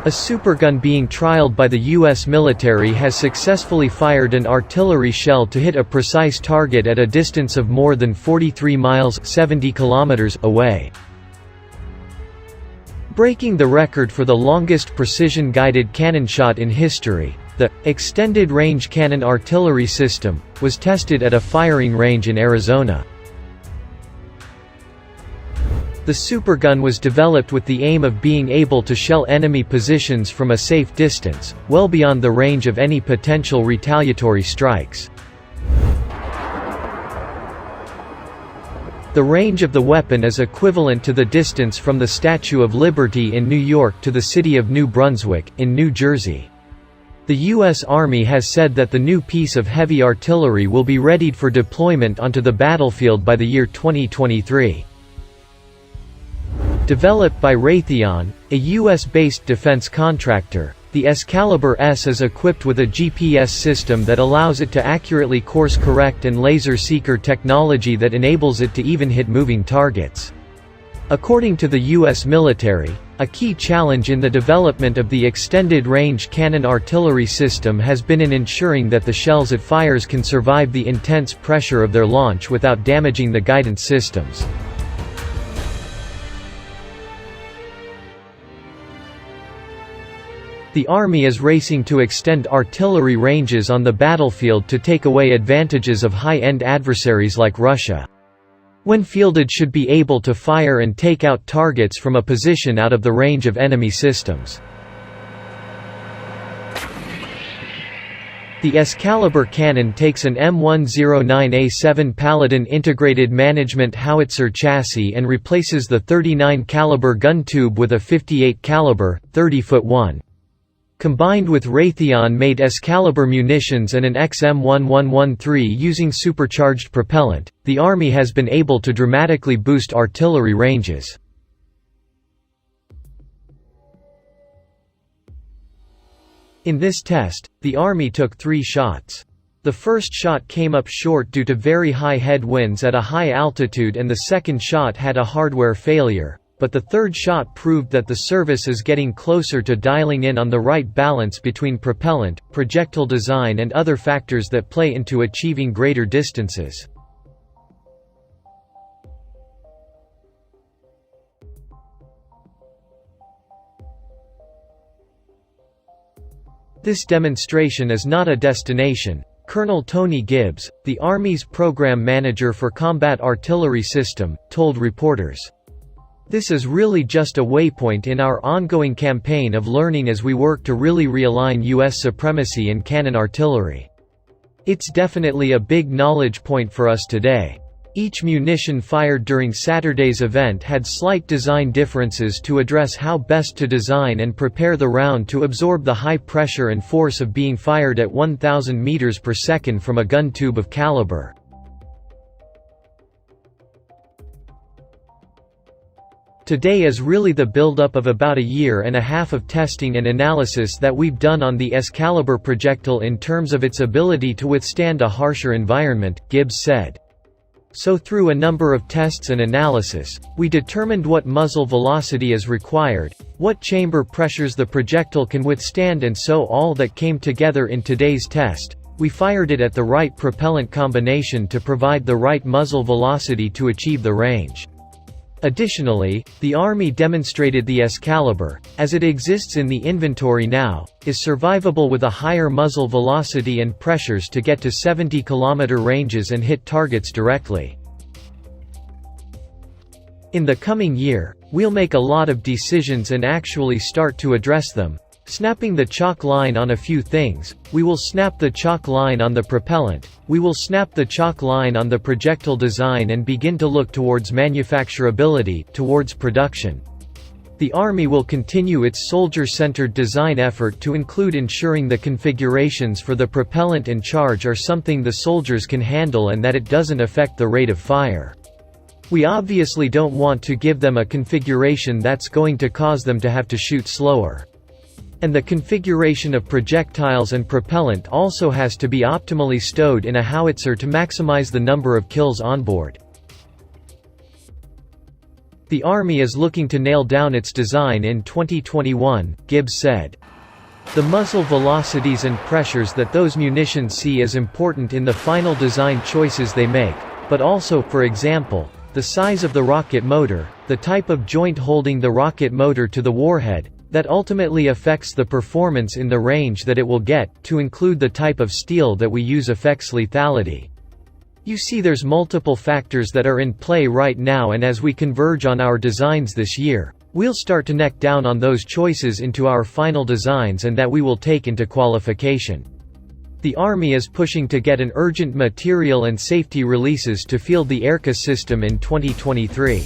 A supergun being trialed by the U.S. military has successfully fired an artillery shell to hit a precise target at a distance of more than 43 miles (70 kilometers) away, breaking the record for the longest precision-guided cannon shot in history. The Extended Range Cannon Artillery System was tested at a firing range in Arizona. The supergun was developed with the aim of being able to shell enemy positions from a safe distance, well beyond the range of any potential retaliatory strikes. The range of the weapon is equivalent to the distance from the Statue of Liberty in New York to the city of New Brunswick, in New Jersey. The U.S. Army has said that the new piece of heavy artillery will be readied for deployment onto the battlefield by the year 2023. Developed by Raytheon, a U.S.-based defense contractor, the Excalibur S is equipped with a GPS system that allows it to accurately course-correct and laser seeker technology that enables it to even hit moving targets. According to the U.S. military, a key challenge in the development of the extended-range cannon artillery system has been in ensuring that the shells it fires can survive the intense pressure of their launch without damaging the guidance systems. The Army is racing to extend artillery ranges on the battlefield to take away advantages of high-end adversaries like Russia. When fielded, should be able to fire and take out targets from a position out of the range of enemy systems. The Excalibur cannon takes an M109A7 Paladin integrated management howitzer chassis and replaces the 39 caliber gun tube with a 58 caliber, 30-foot. Combined with Raytheon-made Excalibur munitions and an XM1113 using supercharged propellant, the Army has been able to dramatically boost artillery ranges. In this test, the Army took 3 shots. The first shot came up short due to very high headwinds at a high altitude, and the second shot had a hardware failure. But the third shot proved that the service is getting closer to dialing in on the right balance between propellant, projectile design and other factors that play into achieving greater distances. This demonstration is not a destination. Colonel Tony Gibbs, the Army's program manager for Combat Artillery System, told reporters, "This is really just a waypoint in our ongoing campaign of learning as we work to really realign U.S. supremacy in cannon artillery. It's definitely a big knowledge point for us today." Each munition fired during Saturday's event had slight design differences to address how best to design and prepare the round to absorb the high pressure and force of being fired at 1,000 meters per second from a gun tube of caliber. Today is really the build-up of about a year and a half of testing and analysis that we've done on the Excalibur projectile in terms of its ability to withstand a harsher environment, Gibbs said. So through a number of tests and analysis, we determined what muzzle velocity is required, what chamber pressures the projectile can withstand, and so all that came together in today's test. We fired it at the right propellant combination to provide the right muzzle velocity to achieve the range. Additionally, the Army demonstrated the Excalibur, as it exists in the inventory now, is survivable with a higher muzzle velocity and pressures to get to 70-kilometer ranges and hit targets directly. In the coming year, we'll make a lot of decisions and actually start to address them. Snapping the chalk line on a few things, we will snap the chalk line on the propellant, we will snap the chalk line on the projectile design and begin to look towards manufacturability, towards production. The Army will continue its soldier-centered design effort to include ensuring the configurations for the propellant and charge are something the soldiers can handle and that it doesn't affect the rate of fire. We obviously don't want to give them a configuration that's going to cause them to have to shoot slower. And the configuration of projectiles and propellant also has to be optimally stowed in a howitzer to maximize the number of kills on board. The Army is looking to nail down its design in 2021, Gibbs said. The muzzle velocities and pressures that those munitions see is important in the final design choices they make, but also, for example, the size of the rocket motor, the type of joint holding the rocket motor to the warhead, that ultimately affects the performance in the range that it will get, to include the type of steel that we use affects lethality. You see, there's multiple factors that are in play right now, and as we converge on our designs this year, we'll start to neck down on those choices into our final designs and that we will take into qualification. The Army is pushing to get an urgent material and safety releases to field the ARCA system in 2023.